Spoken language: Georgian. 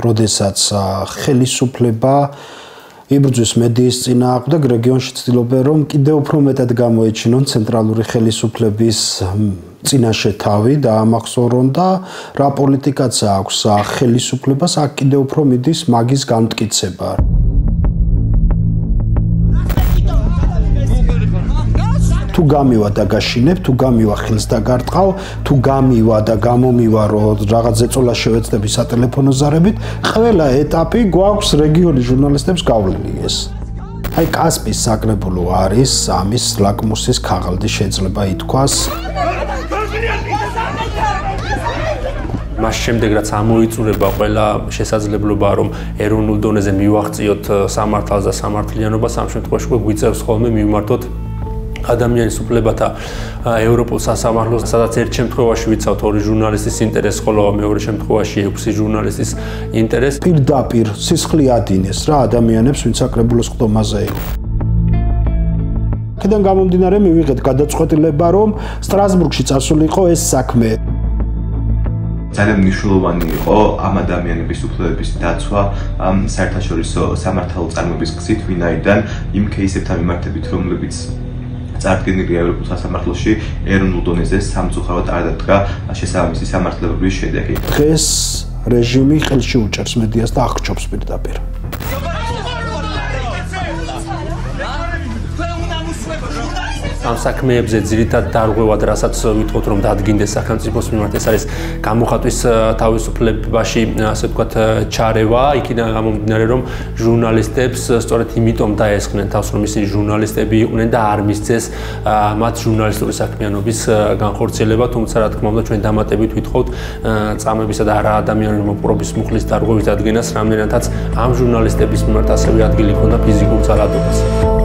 როდესაც ხელისუფლება იბრძვის მედიის წინააღმდეგ, რეგიონში ცდილობენ, რომ კიდევ უფრო მეტად გამოეჩინონ ცენტრალური ხელისუფლების წინაშე თავი და ამახსოვრონ და რა პოლიტიკაც აქვს ხელისუფლებას, აქ კიდევ უფრო მიდის მაგის გამტკიცება. თუ გამივა და გაშინებ, თუ გამივა ხელს დაგარტყავ, თუ გამივა და გამომივა, რომ რაღაც ზეწოლა შევეცდები სატელეფონო ზარებით, ყველა ეტაპი გვაქვს რეგიონის ჟურნალისტებს გავლილი ეს. აი კასპის საკრებულო არის ამის ლაკმუსის ქაღალდი შეიძლება ითქვას. მას შემდეგ რაც ამოიწურება ყველა შესაძლებლობა რომ ეროვნულ დონეზე მივაღწიოთ სამართალს და სამართლიანობას, ამ შემთხვევაში გვიწევს ხოლმე მივმართოთ ადამიანის უფლებათა ევროპულ სასამართლოს, სადაც ერთ შემთხვევაში ვიცავთ 2 ჟურნალისტის ინტერესს, ხოლო მეორე შემთხვევაში 6 ჟურნალისტის ინტერესს. პირდაპირ სისხლი ადინეს რა ადამიანებს, ვინც საკრებულოს ხდომაზე იყო. აქედან გამომდინარე მივიღეთ გადაწყვეტილება, რომ სტრასბურგში წასულიყო ეს საქმე. ძალიან მნიშვნელოვანი იყო ამ ადამიანების უფლებების დაცვა საერთაშორისო სამართალო წარმოების გზით, ვინაიდან იმ кейსებთან მიმართებით, რომლებიც წარდგენილია ევროპულ სასამართლოში, ეროვნულ დონეზე სამწუხაროდ არ დადგა შესაბამისი სამართლებრივი შედეგი. დღეს რეჟიმი ხელში უჭერს მედიას და აღჭობს პირდაპირ. ამ საქმეებზე ძირითად დარღვევად, რასაც ვითხოვთ, რომ დადგინდეს სახელმწიფოს მიმართ, ეს არის გამოხატვის თავისუფლებაში, ასე ვთქვათ, ჩარევა, იქიდან გამომდინარე, რომ ჟურნალისტებს სწორედ იმიტომ დაესხნენ თავს, რომ ისინი ჟურნალისტები იყვნენ და არ მისცეს მათ ჟურნალისტური საქმიანობის განხორციელება, თუმცა რა თქმა უნდა, ჩვენ დამატებით ვითხოვთ წამებისა და არა ადამიანური მოპყრობის მუხლის დარღვევის დადგენას, რამდენადაც ამ ჟურნალისტების მიმართ ასევე ადგილი ჰქონდა ფიზიკურ ძალადობას.